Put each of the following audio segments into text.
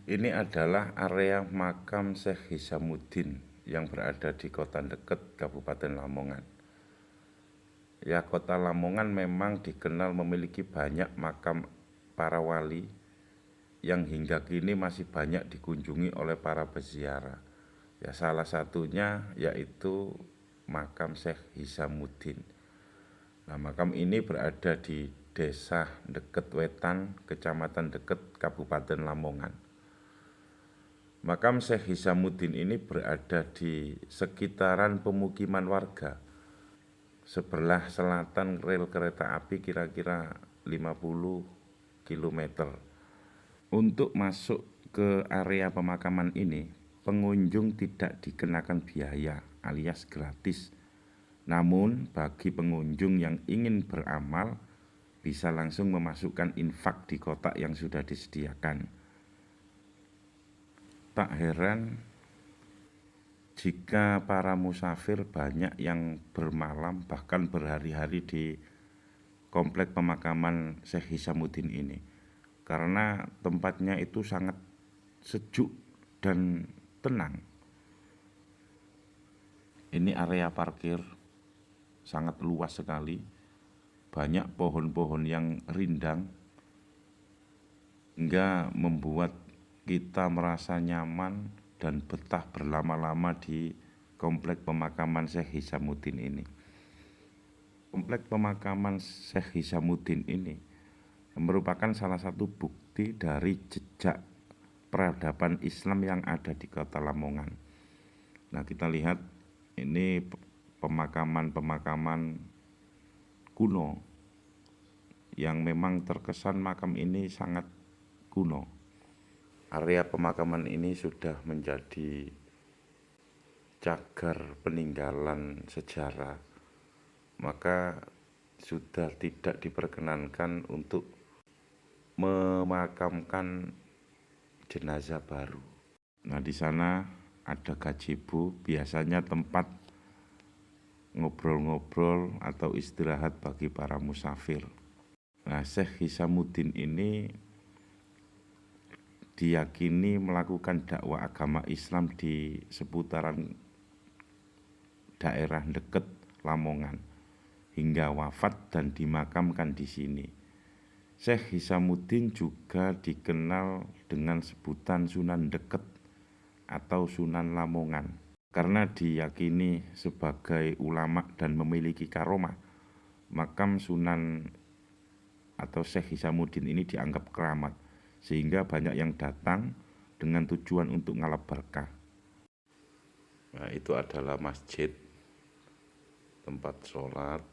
Ini adalah area makam Syekh Hisamuddin yang berada di Kota Deket, Kabupaten Lamongan. Ya, Kota Lamongan memang dikenal memiliki banyak makam para wali yang hingga kini masih banyak dikunjungi oleh para peziarah. Ya, salah satunya yaitu makam Syekh Hisamuddin. Nah, makam ini berada di Desa Deket Wetan, Kecamatan Deket, Kabupaten Lamongan. Makam Syekh Hisamuddin ini berada di sekitaran pemukiman warga. Sebelah selatan rel kereta api kira-kira 50 km. Untuk masuk ke area pemakaman ini, pengunjung tidak dikenakan biaya alias gratis. Namun bagi pengunjung yang ingin beramal, bisa langsung memasukkan infak di kotak yang sudah disediakan. Tak heran jika para musafir banyak yang bermalam bahkan berhari-hari di komplek pemakaman Syekh Hisamuddin ini, karena tempatnya itu sangat sejuk dan tenang. Ini area parkir sangat luas sekali, banyak pohon-pohon yang rindang hingga membuat kita merasa nyaman dan betah berlama-lama di komplek pemakaman Syekh Hisamuddin ini. Komplek pemakaman Syekh Hisamuddin ini merupakan salah satu bukti dari jejak peradaban Islam yang ada di Kota Lamongan. Nah, kita lihat ini pemakaman-pemakaman kuno yang memang terkesan makam ini sangat kuno. Area pemakaman ini sudah menjadi cagar peninggalan sejarah, maka sudah tidak diperkenankan untuk memakamkan jenazah baru. Nah, di sana ada gazebo, biasanya tempat ngobrol-ngobrol atau istirahat bagi para musafir. Nah, Syekh Hisamuddin ini diyakini melakukan dakwah agama Islam di seputaran daerah dekat Lamongan hingga wafat dan dimakamkan di sini. Syekh Hisamuddin juga dikenal dengan sebutan Sunan Deket atau Sunan Lamongan karena diyakini sebagai ulama dan memiliki karomah. Makam Sunan atau Syekh Hisamuddin ini dianggap keramat, sehingga banyak yang datang dengan tujuan untuk ngalap berkah. Nah, itu adalah masjid, tempat sholat.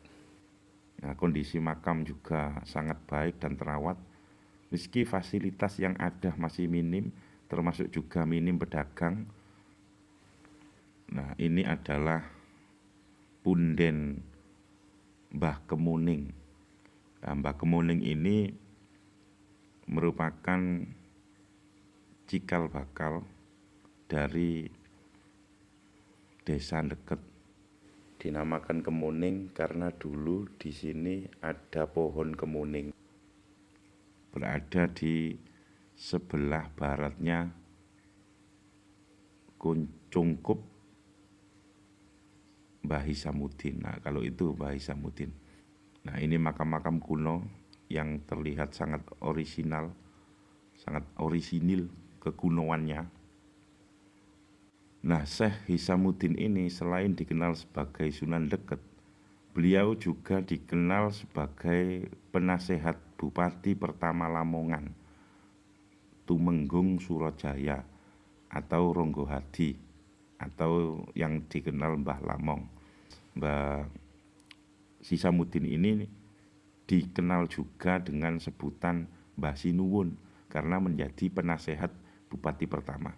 Nah, kondisi makam juga sangat baik dan terawat. Meski fasilitas yang ada masih minim, termasuk juga minim pedagang. Nah, ini adalah punden Mbah Kemuning. Nah, Mbah Kemuning ini merupakan cikal bakal dari Desa Deket. Dinamakan Kemuning karena dulu di sini ada pohon kemuning. Berada di sebelah baratnya Cungkup Mbah Hisamuddin. Nah, kalau itu Mbah Hisamuddin. Nah, ini makam-makam kuno yang terlihat sangat orisinal, sangat orisinil kekunoannya. Nah, Syekh Hisamuddin ini selain dikenal sebagai Sunan Deket, beliau juga dikenal sebagai penasehat Bupati pertama Lamongan, Tumenggung Surajaya atau Ronggohadi, atau yang dikenal Mbah Lamong. Mbah Hisamuddin ini dikenal juga dengan sebutan Mbah Sinuwun karena menjadi penasehat Bupati pertama.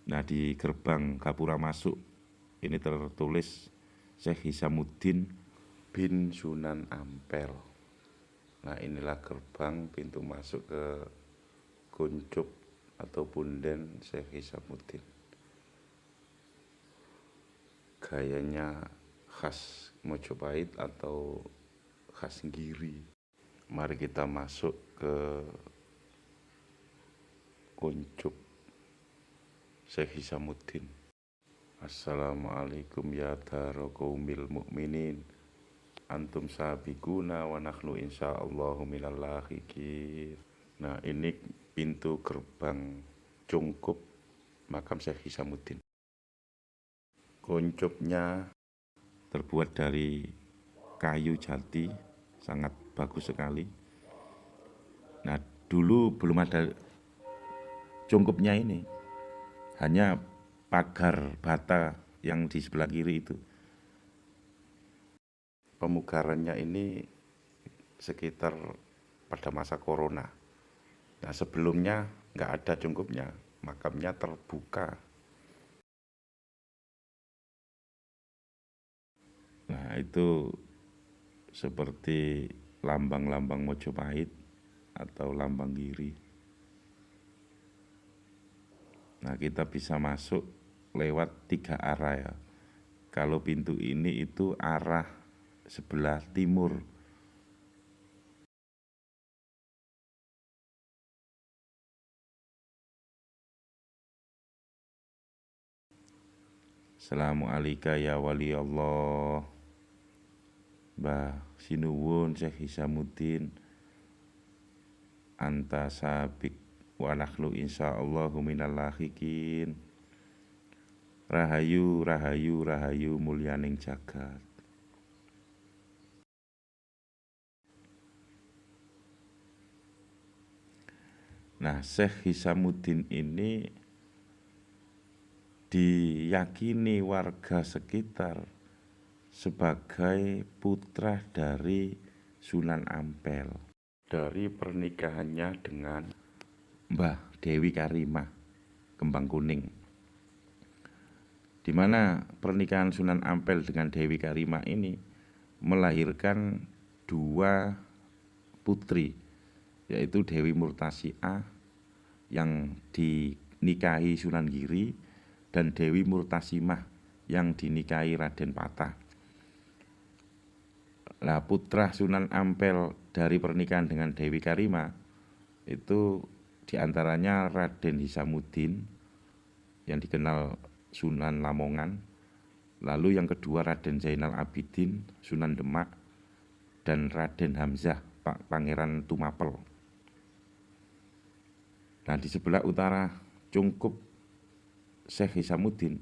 Nah, di gerbang gapura masuk ini tertulis Syekh Hisamuddin bin Sunan Ampel. Nah, inilah gerbang pintu masuk ke Kuncup atau punden Syekh Hisamuddin. Gayanya khas Mojopahit atau khas Giri. Mari kita masuk ke kuncup Syekh Hisamuddin. Assalamualaikum ya dara qaumil mukminin, antum sabiquna wa nahnu insyaallahu minal lahiqin. Nah, ini pintu gerbang Cungkup makam Syekh Hisamuddin. Kuncupnya terbuat dari kayu jati, sangat bagus sekali. Nah, dulu belum ada cungkupnya ini, hanya pagar bata yang di sebelah kiri itu. Pemugarannya ini sekitar pada masa corona. Nah, sebelumnya nggak ada cungkupnya, makamnya terbuka. Nah, itu seperti lambang-lambang Mojopahit atau lambang Giri. Nah, kita bisa masuk lewat 3 arah ya. Kalau pintu ini itu arah sebelah timur. Assalamualaikum ya wali Allah. Mbah sinuwun Syekh Hisamuddin, anta sabik wa nakhlu insyaallahu minal lahiqin. Rahayu rahayu rahayu mulyaning jagat. Nah, Syekh Hisamuddin ini diyakini warga sekitar sebagai putra dari Sunan Ampel dari pernikahannya dengan Mbah Dewi Karimah Kembang Kuning, di mana pernikahan Sunan Ampel dengan Dewi Karimah ini melahirkan 2 putri, yaitu Dewi Murtasiah yang dinikahi Sunan Giri dan Dewi Murtasimah yang dinikahi Raden Patah. Nah, putra Sunan Ampel dari pernikahan dengan Dewi Karimah itu diantaranya Raden Hisamuddin yang dikenal Sunan Lamongan, lalu yang kedua Raden Zainal Abidin Sunan Demak, dan Raden Hamzah Pangeran Tumapel. Nah, di sebelah utara cungkup Syekh Hisamuddin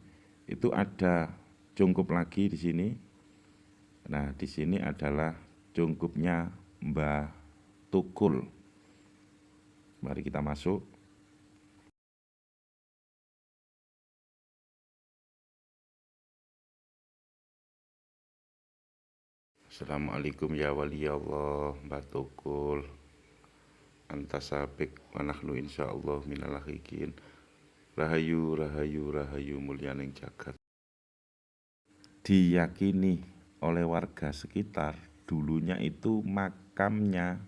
itu ada cungkup lagi di sini. Nah, di sini adalah cungkupnya Mbah Tukul. Mari kita masuk. Assalamualaikum ya wali Allah, Mbah Tukul. Anta sabik wa nahnu insyaallah minal lahiqin. Rahayu rahayu rahayu mulyaning jagat. Diyakini oleh warga sekitar dulunya itu makamnya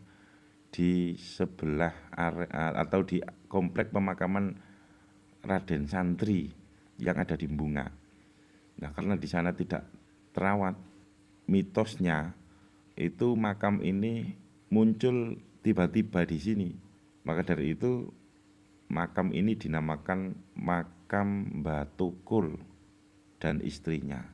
di sebelah area atau di komplek pemakaman Raden Santri yang ada di Mbunga. Nah, karena di sana tidak terawat, mitosnya itu makam ini muncul tiba-tiba di sini. Maka dari itu makam ini dinamakan makam Mbah Tukul dan istrinya.